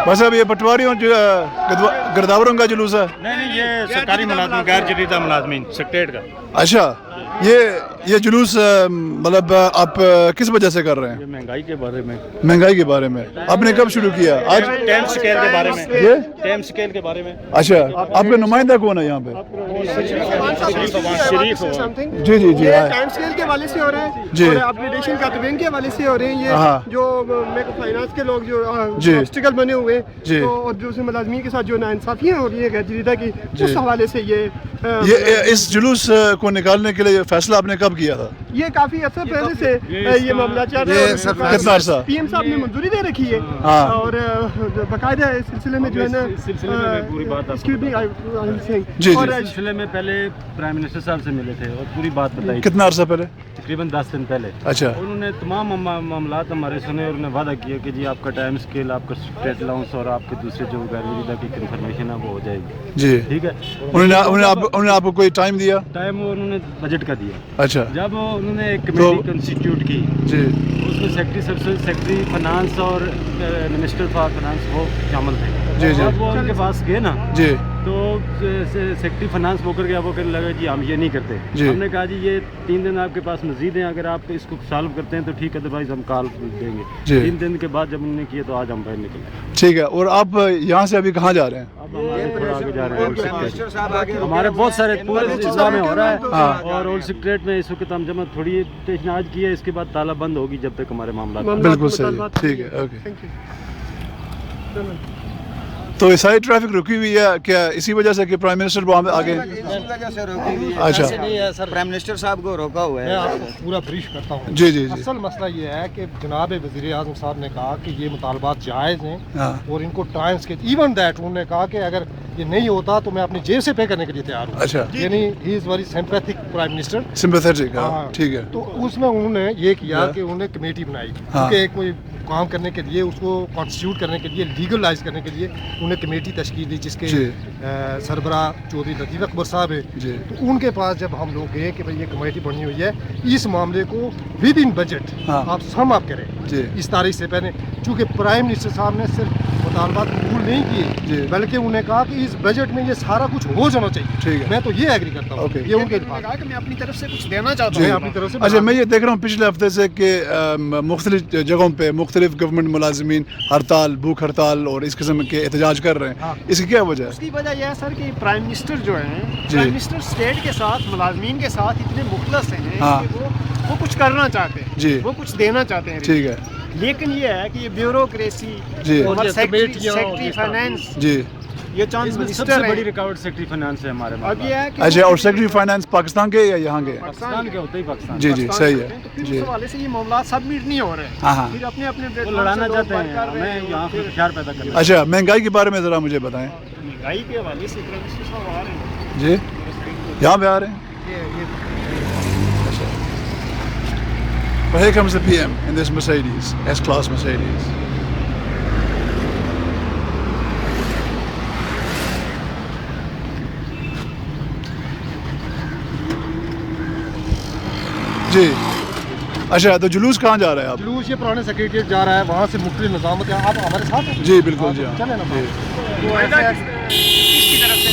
بس اب یہ پٹواریوں گرداوروں کا جلوس ہے؟ نہیں یہ سرکاری ملازمین غیر جدیدہ ملازمین سیکریٹریٹ کا. اچھا یہ جلوس مطلب آپ کس وجہ سے کر رہے ہیں؟ یہ مہنگائی کے بارے میں. مہنگائی کے بارے میں آپ نے کب شروع کیا؟ آج ٹائم اسکیل کے بارے میں. یہ ٹائم اسکیل کے بارے میں. اچھا آپ کا نمائندہ کون ہے یہاں پہ؟ شریف جی جی جی ٹائم اسکیل کے حوالے سے ہو رہے ہیں جی. اور اپگریڈیشن کا بینک کے حوالے سے ہو رہے ہیں. ہاں. یہ جو میکرو فائنانس کے لوگ جو جی. آبسٹیکل بنے ہوئے ہیں جی. تو اور جو ملازمین کے ساتھ جو ناانصافیاں ہو رہی ہیں غیر جدیدہ کی اس حوالے سے یہ اس جلوس کو نکالنے کے لیے فیصلہ آپ نے کب کیا تھا؟ یہ کافی عرصے پہلے سے یہ معاملہ چل رہا ہے. کتنا عرصہ؟ پی ایم صاحب نے منظوری دے رکھی ہے ہاں. اور باقاعدہ اس سلسلے میں جو ہے نا سلسلے میں پوری بات جی اور جی سلسلے میں پہلے پرائم منسٹر صاحب سے ملے تھے اور پوری بات بتائی. کتنا عرصہ پہلے؟ تقریباً 10 دن پہلے. اچھا انہوں نے تمام معاملات ہمارے سنے اور انہوں نے وعدہ کیا کہ جی آپ کا ٹائم اسکیل آپ کا اسٹیٹ الاؤنس اور آپ کے دوسرے جو غیر جدیدہ کی انفارمیشن ہے وہ ہو جائے گی. جی ٹھیک ہے. انہوں نے آپ کو کوئی ٹائم دیا؟ ٹائم وہ انہوں نے بجٹ کا دیا. اچھا جب انہوں نے ایک کمیٹی کنسٹیٹیوٹ کی جی اس میں سیکرٹری فائنانس اور منسٹر فار فائنانس وہ شامل تھے. جی جی جب وہ ان کے پاس گئے نا جی تو سیکرٹری فائنانس وہ کر گیا وہ کہنے لگا جی ہم یہ نہیں کرتے. جی. ہم نے کہا جی یہ 3 دن آپ کے پاس مزید ہیں اگر آپ اس کو سالو کرتے ہیں تو ٹھیک ہے ادروائز ہم کال دیں گے. جی. 3 دن کے بعد جب انہوں نے کیا تو آج ہم باہر نکلے. ٹھیک ہے. اور آپ یہاں سے ابھی کہاں جا رہے ہیں؟ اب ہمارے تھوڑا آگے جا رہے ہیں. ہمارے بہت سارے پورے اضلاع میں ہو رہا ہے اور اولڈ سیکریٹ میں اس وقت ہم جمع تھوڑی ٹیشن آج کی ہے. اس کے بعد تالا بند ہوگی جب تک ہمارے معاملات. بالکل صحیح ہے. ٹھیک ہے اوکے. تو یہ ساری ٹریفک رکی ہوئی ہے کیا اسی وجہ سے کہ پرائم منسٹر وہاں آگے؟ اسی وجہ سے روکی ہوئی ہے. اچھا. ایسے نہیں ہے سر پرائم منسٹر صاحب کو روکا ہوا ہے. میں آپ کو پورا بریف کرتا ہوں. جی جی جی اصل مسئلہ یہ ہے کہ جناب وزیر اعظم صاحب نے کہا کہ یہ مطالبات جائز ہیں ہاں. اور ان کو ٹائمس کے ایون دیٹ انہوں نے کہا کہ اگر یہ نہیں ہوتا تو میں اپنی جیب سے پے کرنے کے لیے تیار ہوں. اچھا یعنی he is very sympathetic prime minister. Sympathetic. ہاں. ٹھیک ہے. تو اس میں انہوں نے یہ کیا کہ انہوں نے کمیٹی بنائی ہاں. کیونکہ ایک کوئی کام کرنے کے لیے اس کو کانسٹیٹیوٹ کرنے کے لیے لیگلائز کرنے کے لیے انہوں نے کمیٹی تشکیل دی جس کے جی. سربراہ چودھری لطیف اکبر صاحب ہے. جی. تو ان کے پاس جب ہم لوگ گئے کہ بھائی یہ کمیٹی بنی ہوئی ہے اس معاملے کو ود ان بجٹ ہاں. آپ سم اپ کریں جی. اس تاریخ سے پہلے. چونکہ پرائم منسٹر صاحب نے صرف مطالبات قبول نہیں کیے جی. بلکہ انہوں نے کہا کہ اس بجٹ میں یہ سارا کچھ ہو جانا چاہیے. ٹھیک ہے. میں تو یہ ایگری کرتا ہوں. اوکے. یہ ان کے الفاظ. کہا کہ میں اپنی طرف سے کچھ دینا چاہتا جی. ہوں. اپنی طرف سے اچھا میں یہ دیکھ رہا ہوں پچھلے ہفتے سے کہ مختلف جگہوں پہ مختلف گورنمنٹ ملازمین ہڑتال بھوک ہڑتال اور اس قسم کے احتجاج کر رہے ہیں. اس کی کیا وجہ ہے؟ اس کی وجہ یہ ہے سر کہ پرائم منسٹر جو ہیں جی. پرائم منسٹر اسٹیٹ کے ساتھ ملازمین کے ساتھ اتنے مخلص ہیں ہاں. کہ وہ کچھ کرنا چاہتے ہیں. جی. وہ کچھ دینا چاہتے ہیں. ٹھیک ہے. لیکن یہ ہے کہ یہ بیوروکریسی جی. اور یہ سیکرٹری کمیٹیاں فائنانس جی. یہ چاند سب منسٹر سے بڑی ہیں. رکاوٹ سیکرٹری فائنانس ہے ہمارے. اب یہ ہے کہ اچھا اور سیکرٹری فائنانس پاکستان کے یا یہاں کے؟ پاکستان کے ہوتے ہی پاکستان. جی جی صحیح ہے. تو پھر جی. اس حوالے سے یہ معاملات سبمٹ نہیں ہو رہے ہیں. ہاں ہاں. پھر اپنے اپنے وہ لڑانا چاہتے ہیں ہمیں یہاں پہ فشار پیدا کرنا. اچھا مہنگائی کے بارے میں ذرا مجھے بتائیں. مہنگائی کے حوالے سے پرائم منسٹر صاحب آ رہے ہیں. جی یہاں پہ آ رہے ہیں. But here comes the PM in this Mercedes, S-Class Mercedes. جی اچھا تو جلوس کہاں جا رہا ہے آپ؟ جلوس یہ پرانے سیکریٹریٹ جا رہا ہے وہاں سے مختلف نظامت. آپ ہمارے ساتھ ہیں؟ جی بالکل جی ہاں. چلیں نا. جی. کس کی طرف سے